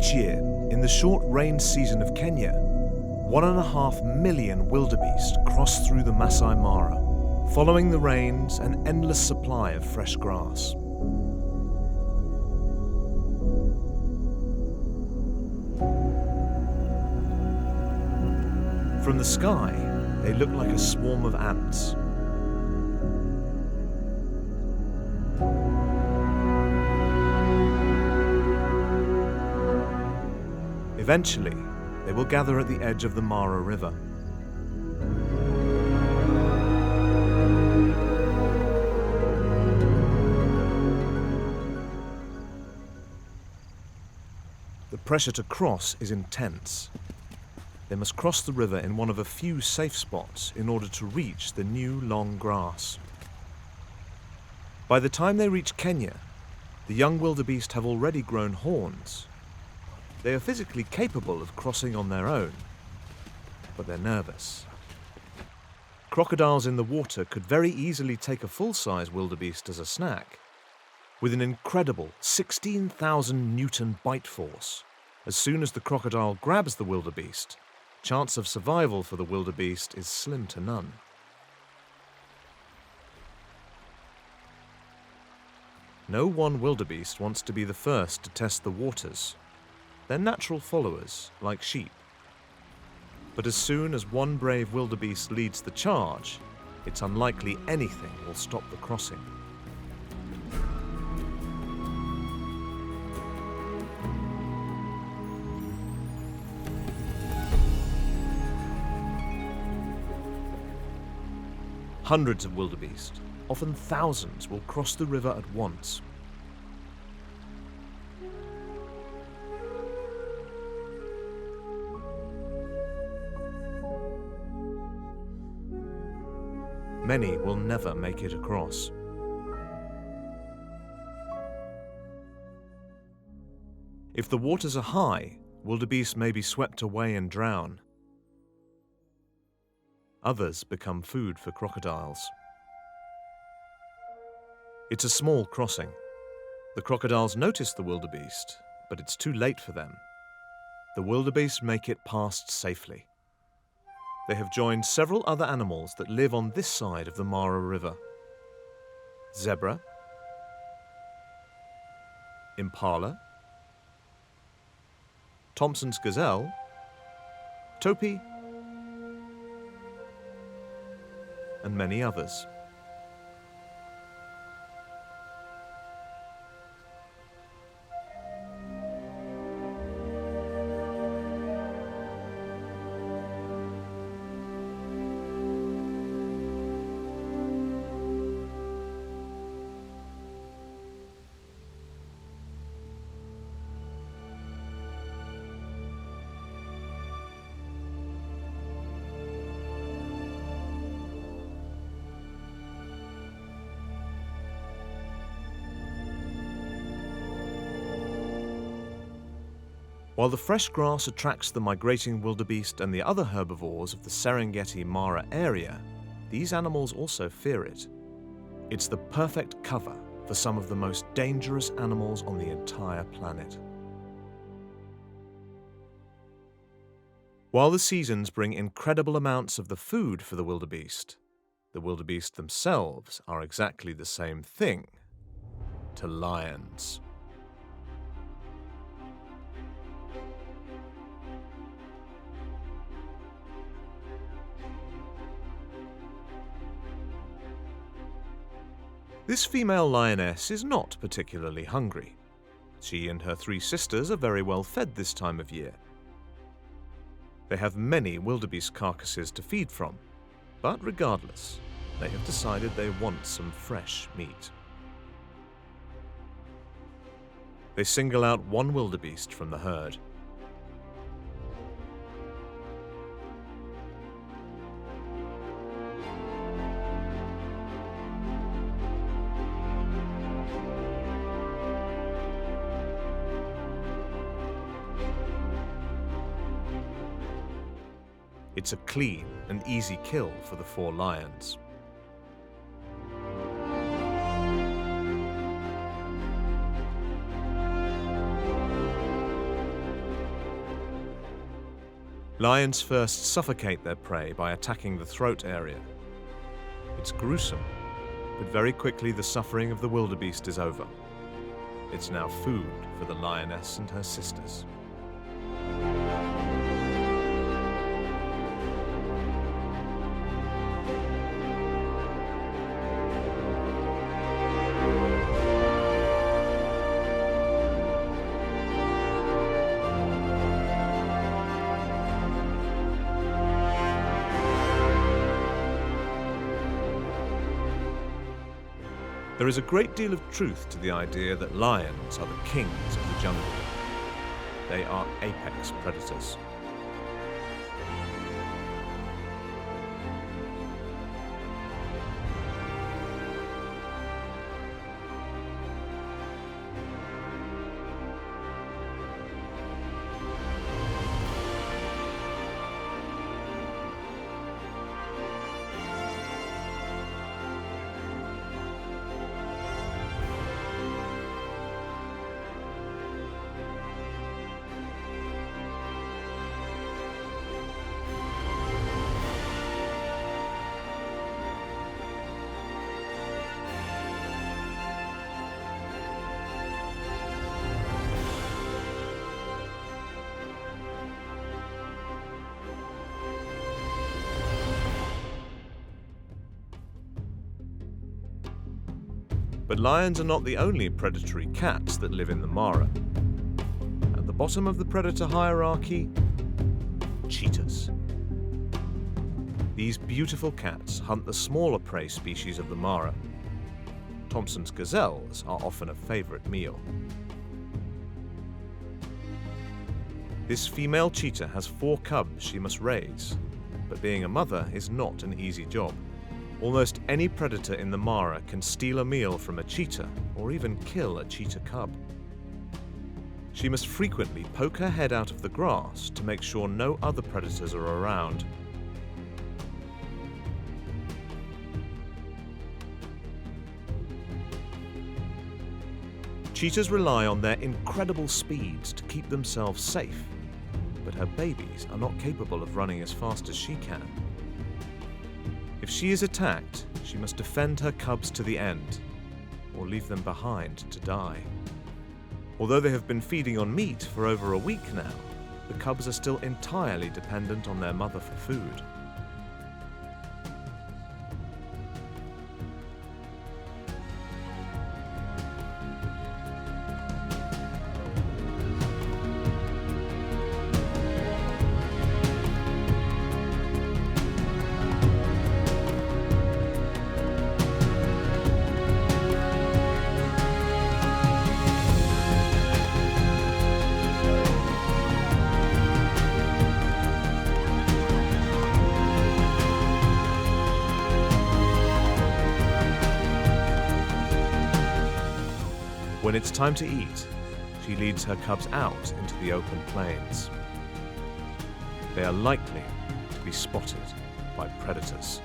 Each year, in the short rain season of Kenya, 1.5 million wildebeest cross through the Masai Mara, following the rains and endless supply of fresh grass. From the sky, they look like a swarm of ants. Eventually, they will gather at the edge of the Mara River. The pressure to cross is intense. They must cross the river in one of a few safe spots in order to reach the new long grass. By the time they reach Kenya, the young wildebeest have already grown horns. They are physically capable of crossing on their own, but they're nervous. Crocodiles in the water could very easily take a full-size wildebeest as a snack. With an incredible 16,000 Newton bite force, as soon as the crocodile grabs the wildebeest, chance of survival for the wildebeest is slim to none. No one wildebeest wants to be the first to test the waters. They're natural followers, like sheep. But as soon as one brave wildebeest leads the charge, it's unlikely anything will stop the crossing. Hundreds of wildebeest, often thousands, will cross the river at once. Many will never make it across. If the waters are high, wildebeest may be swept away and drown. Others become food for crocodiles. It's a small crossing. The crocodiles notice the wildebeest, but it's too late for them. The wildebeest make it past safely. They have joined several other animals that live on this side of the Mara River. Zebra, impala, Thompson's gazelle, topi, and many others. While the fresh grass attracts the migrating wildebeest and the other herbivores of the Serengeti Mara area, these animals also fear it. It's the perfect cover for some of the most dangerous animals on the entire planet. While the seasons bring incredible amounts of the food for the wildebeest themselves are exactly the same thing to lions. This female lioness is not particularly hungry. She and her 3 sisters are very well fed this time of year. They have many wildebeest carcasses to feed from, but regardless, they have decided they want some fresh meat. They single out one wildebeest from the herd. It's a clean and easy kill for the 4 lions. Lions first suffocate their prey by attacking the throat area. It's gruesome, but very quickly the suffering of the wildebeest is over. It's now food for the lioness and her sisters. There is a great deal of truth to the idea that lions are the kings of the jungle. They are apex predators. But lions are not the only predatory cats that live in the Mara. At the bottom of the predator hierarchy, cheetahs. These beautiful cats hunt the smaller prey species of the Mara. Thompson's gazelles are often a favorite meal. This female cheetah has 4 cubs she must raise, but being a mother is not an easy job. Almost any predator in the Mara can steal a meal from a cheetah or even kill a cheetah cub. She must frequently poke her head out of the grass to make sure no other predators are around. Cheetahs rely on their incredible speeds to keep themselves safe, but her babies are not capable of running as fast as she can. If she is attacked, she must defend her cubs to the end, or leave them behind to die. Although they have been feeding on meat for over a week now, the cubs are still entirely dependent on their mother for food. When it's time to eat, she leads her cubs out into the open plains. They are likely to be spotted by predators.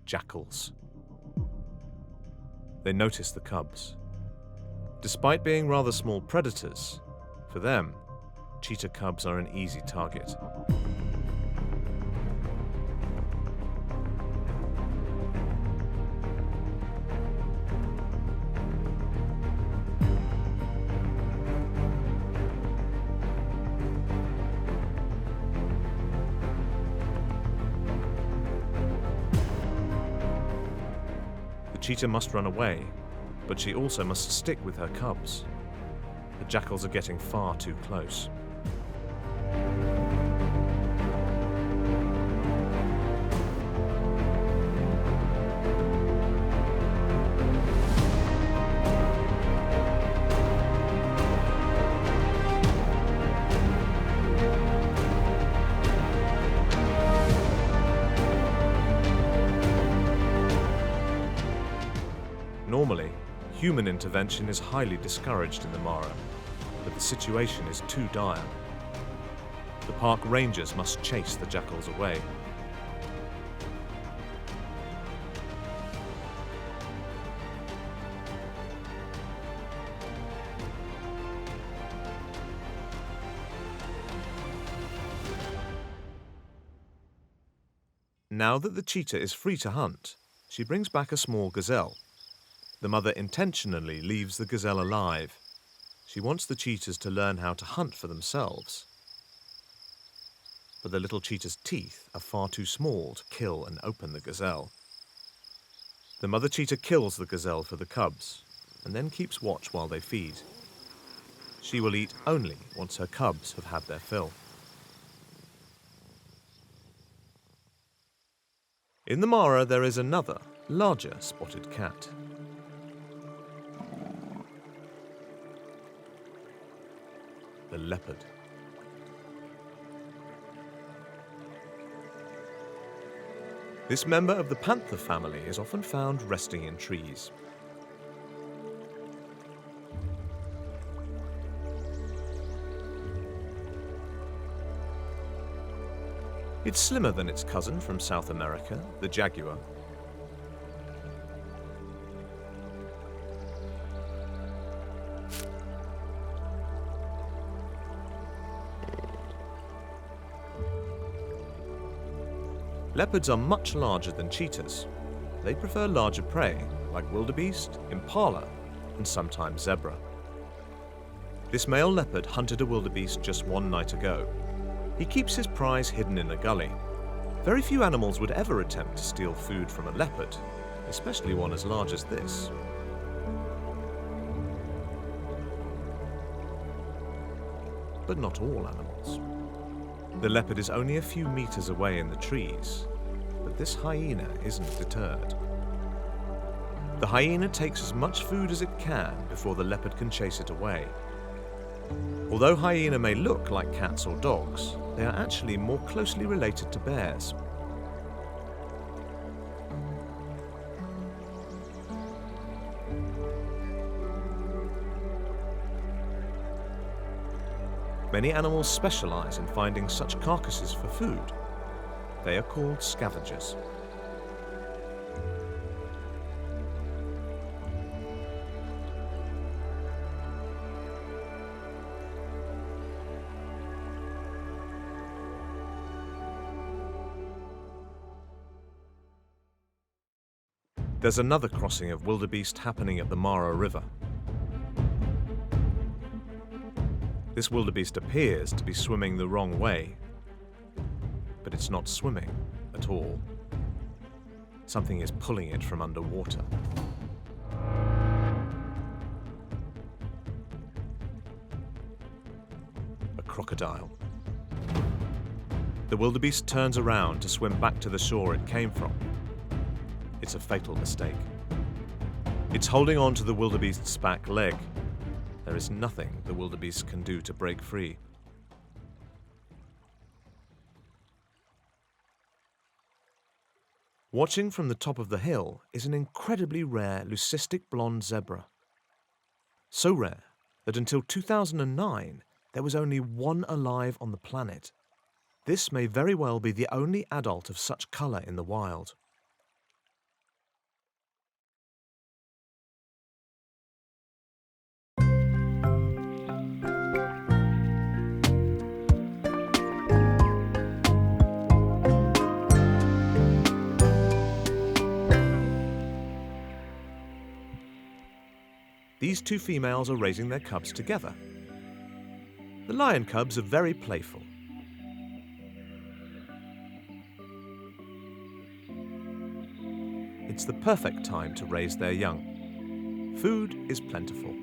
Jackals. They notice the cubs. Despite being rather small predators, for them, cheetah cubs are an easy target. The cheetah must run away, but she also must stick with her cubs. The jackals are getting far too close. Human intervention is highly discouraged in the Mara, but the situation is too dire. The park rangers must chase the jackals away. Now that the cheetah is free to hunt, she brings back a small gazelle. The mother intentionally leaves the gazelle alive. She wants the cheetahs to learn how to hunt for themselves. But the little cheetah's teeth are far too small to kill and open the gazelle. The mother cheetah kills the gazelle for the cubs, and then keeps watch while they feed. She will eat only once her cubs have had their fill. In the Mara there is another, larger spotted cat. The leopard. This member of the panther family is often found resting in trees. It's slimmer than its cousin from South America, the jaguar. Leopards are much larger than cheetahs. They prefer larger prey, like wildebeest, impala, and sometimes zebra. This male leopard hunted a wildebeest just one night ago. He keeps his prize hidden in a gully. Very few animals would ever attempt to steal food from a leopard, especially one as large as this. But not all animals. The leopard is only a few meters away in the trees, but this hyena isn't deterred. The hyena takes as much food as it can before the leopard can chase it away. Although hyena may look like cats or dogs, they are actually more closely related to bears. Many animals specialize in finding such carcasses for food. They are called scavengers. There's another crossing of wildebeest happening at the Mara River. This wildebeest appears to be swimming the wrong way, but it's not swimming at all. Something is pulling it from underwater. A crocodile. The wildebeest turns around to swim back to the shore it came from. It's a fatal mistake. It's holding on to the wildebeest's back leg. There is nothing the wildebeest can do to break free. Watching from the top of the hill is an incredibly rare leucistic blonde zebra. So rare that until 2009, there was only one alive on the planet. This may very well be the only adult of such color in the wild. These two females are raising their cubs together. The lion cubs are very playful. It's the perfect time to raise their young. Food is plentiful.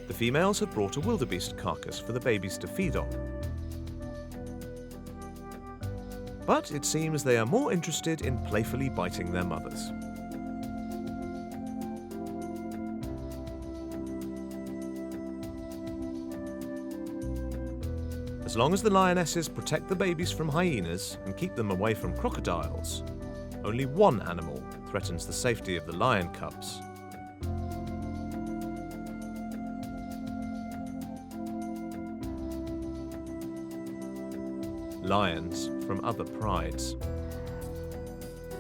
The females have brought a wildebeest carcass for the babies to feed on. But it seems they are more interested in playfully biting their mothers. As long as the lionesses protect the babies from hyenas and keep them away from crocodiles, only one animal threatens the safety of the lion cubs. Lions from other prides.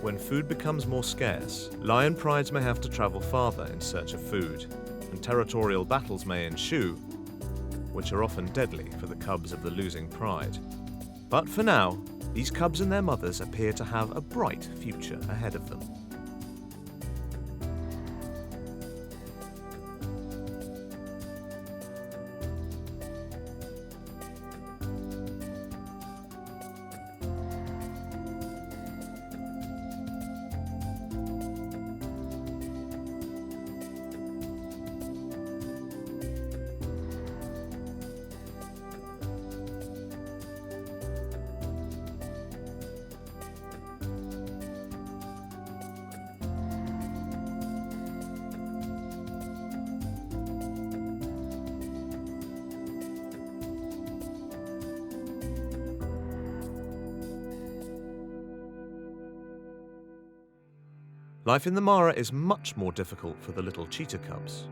When food becomes more scarce, lion prides may have to travel farther in search of food, and territorial battles may ensue, which are often deadly for the cubs of the losing pride. But for now, these cubs and their mothers appear to have a bright future ahead of them. Life in the Mara is much more difficult for the little cheetah cubs.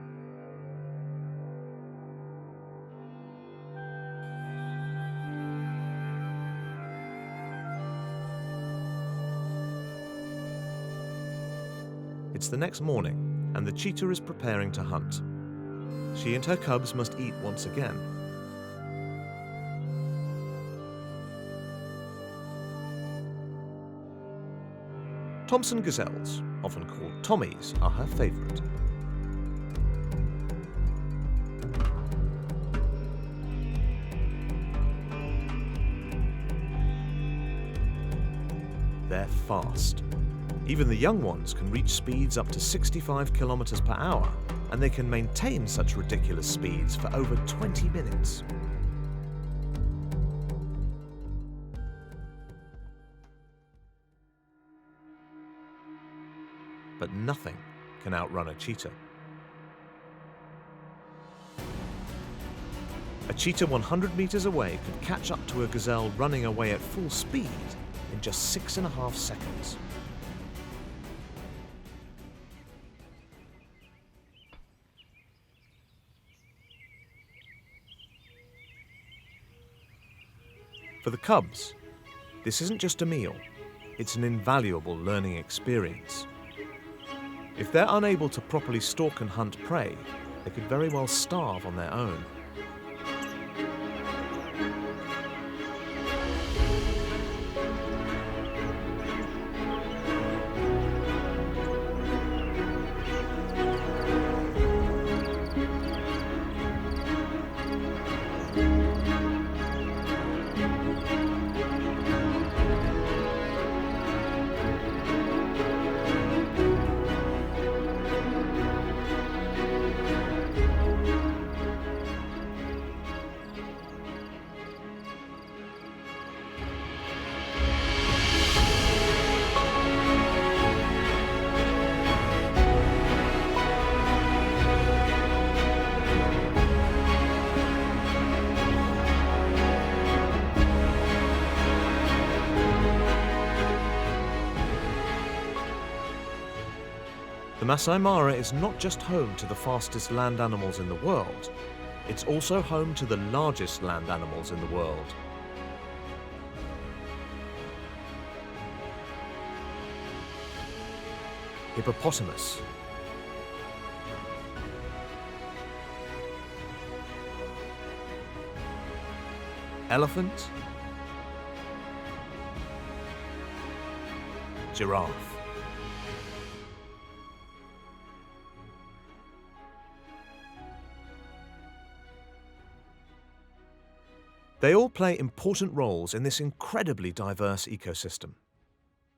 It's the next morning, and the cheetah is preparing to hunt. She and her cubs must eat once again. Thompson gazelles, often called Tommies, are her favourite. They're fast. Even the young ones can reach speeds up to 65 kilometers per hour, and they can maintain such ridiculous speeds for over 20 minutes. But nothing can outrun a cheetah. A cheetah 100 meters away could catch up to a gazelle running away at full speed in just 6.5 seconds. For the cubs, this isn't just a meal, it's an invaluable learning experience. If they're unable to properly stalk and hunt prey, they could very well starve on their own. The Masai Mara is not just home to the fastest land animals in the world, it's also home to the largest land animals in the world. Hippopotamus, elephant, giraffe. They all play important roles in this incredibly diverse ecosystem.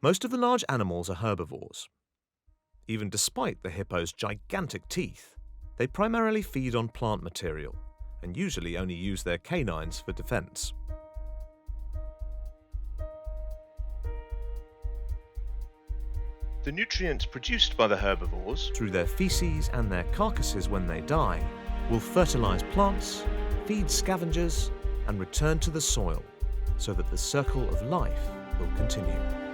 Most of the large animals are herbivores. Even despite the hippo's gigantic teeth, they primarily feed on plant material and usually only use their canines for defense. The nutrients produced by the herbivores, through their feces and their carcasses when they die, will fertilize plants, feed scavengers, and return to the soil so that the circle of life will continue.